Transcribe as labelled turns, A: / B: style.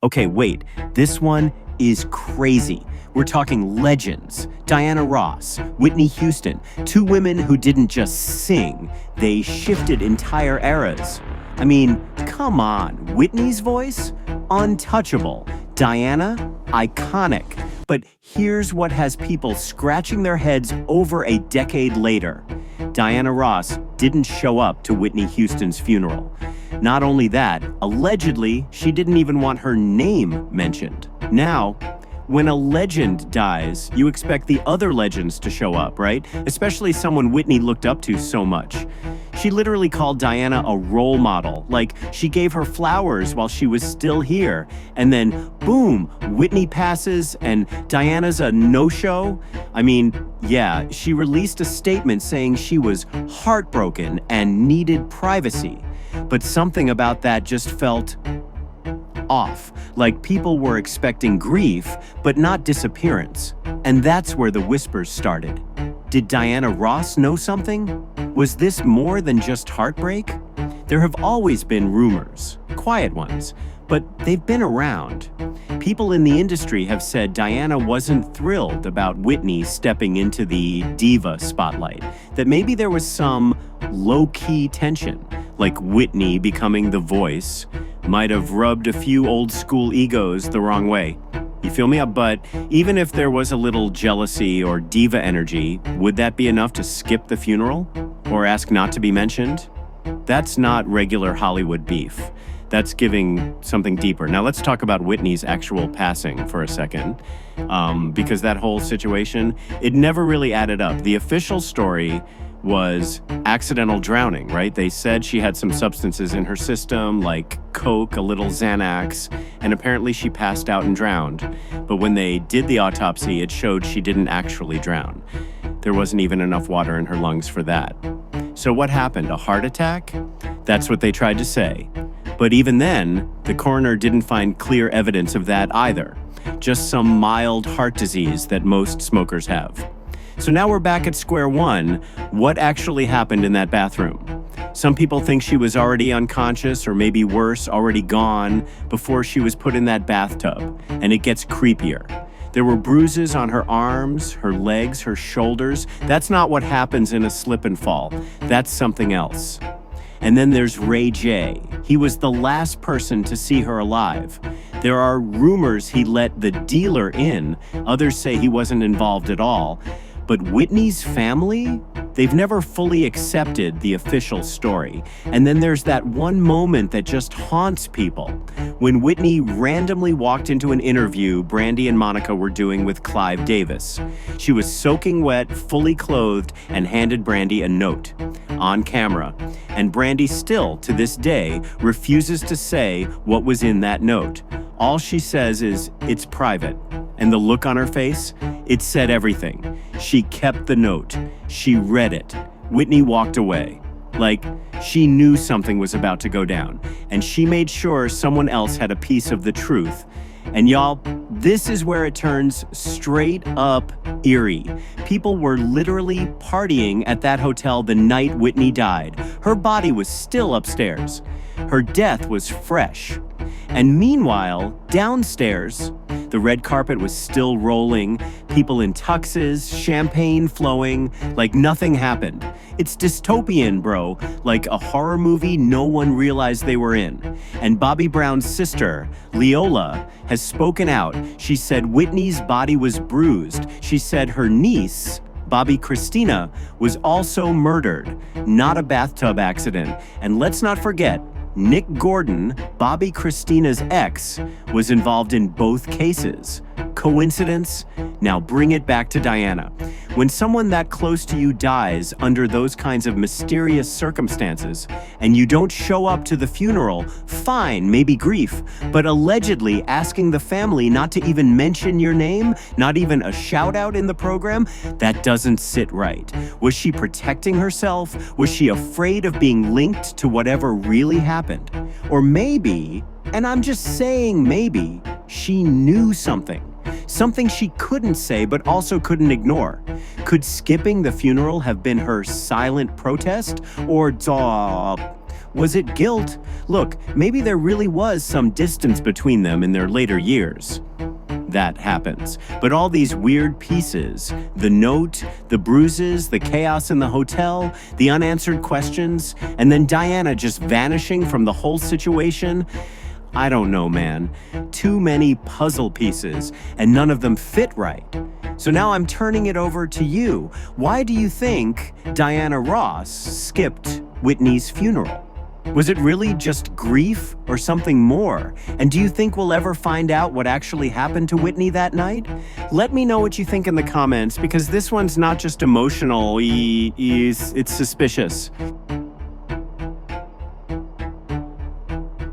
A: Okay, wait, this one is crazy. We're talking legends. Diana Ross, Whitney Houston, two women who didn't just sing, they shifted entire eras. I mean, come on, Whitney's voice? Untouchable. Diana? Iconic. But here's what has people scratching their heads over a decade later. Diana Ross didn't show up to Whitney Houston's funeral. Not only that, allegedly, she didn't even want her name mentioned. Now, when a legend dies, you expect the other legends to show up, right? Especially someone Whitney looked up to so much. She literally called Diana a role model, like she gave her flowers while she was still here. And then, boom, Whitney passes and Diana's a no-show. I mean, yeah, she released a statement saying she was heartbroken and needed privacy. But something about that just felt off, like people were expecting grief, but not disappearance. And that's where the whispers started. Did Diana Ross know something? Was this more than just heartbreak? There have always been rumors, quiet ones, but they've been around. People in the industry have said Diana wasn't thrilled about Whitney stepping into the diva spotlight, that maybe there was some low-key tension, like Whitney becoming the voice might have rubbed a few old-school egos the wrong way. You feel me? But even if there was a little jealousy or diva energy, would that be enough to skip the funeral? Or ask not to be mentioned? That's not regular Hollywood beef. That's giving something deeper. Now let's talk about Whitney's actual passing for a second, because that whole situation, it never really added up. The official story was accidental drowning, right? They said she had some substances in her system, like Coke, a little Xanax, and apparently she passed out and drowned. But when they did the autopsy, it showed she didn't actually drown. There wasn't even enough water in her lungs for that. So what happened? A heart attack? That's what they tried to say. But even then, the coroner didn't find clear evidence of that either. Just some mild heart disease that most smokers have. So now we're back at square one. What actually happened in that bathroom? Some people think she was already unconscious, or maybe worse, already gone before she was put in that bathtub. And it gets creepier. There were bruises on her arms, her legs, her shoulders. That's not what happens in a slip and fall. That's something else. And then there's Ray J. He was the last person to see her alive. There are rumors he let the dealer in. Others say he wasn't involved at all. But Whitney's family? They've never fully accepted the official story. And then there's that one moment that just haunts people. When Whitney randomly walked into an interview Brandy and Monica were doing with Clive Davis. She was soaking wet, fully clothed, and handed Brandy a note on camera. And Brandy still, to this day, refuses to say what was in that note. All she says is, "It's private." And the look on her face, it said everything. She kept the note. She read it. Whitney walked away. Like, she knew something was about to go down. And she made sure someone else had a piece of the truth. And y'all, this is where it turns straight up eerie. People were literally partying at that hotel the night Whitney died. Her body was still upstairs. Her death was fresh. And meanwhile, downstairs, the red carpet was still rolling, people in tuxes, champagne flowing, like nothing happened. It's dystopian, bro, like a horror movie no one realized they were in. And Bobbi Brown's sister, Leola, has spoken out. She said Whitney's body was bruised. She said her niece, Bobbi Kristina, was also murdered, not a bathtub accident. And let's not forget, Nick Gordon, Bobbi Kristina's ex, was involved in both cases. Coincidence? Now bring it back to Diana. When someone that close to you dies under those kinds of mysterious circumstances, and you don't show up to the funeral, fine, maybe grief, but allegedly asking the family not to even mention your name, not even a shout out in the program, that doesn't sit right. Was she protecting herself? Was she afraid of being linked to whatever really happened? Or maybe, and I'm just saying maybe, she knew something. Something she couldn't say but also couldn't ignore. Could skipping the funeral have been her silent protest? Or, Was it guilt? Look, maybe there really was some distance between them in their later years. That happens. But all these weird pieces, the note, the bruises, the chaos in the hotel, the unanswered questions, and then Diana just vanishing from the whole situation, I don't know, man. Too many puzzle pieces, and none of them fit right. So now I'm turning it over to you. Why do you think Diana Ross skipped Whitney's funeral? Was it really just grief or something more? And do you think we'll ever find out what actually happened to Whitney that night? Let me know what you think in the comments, because this one's not just emotional, it's suspicious.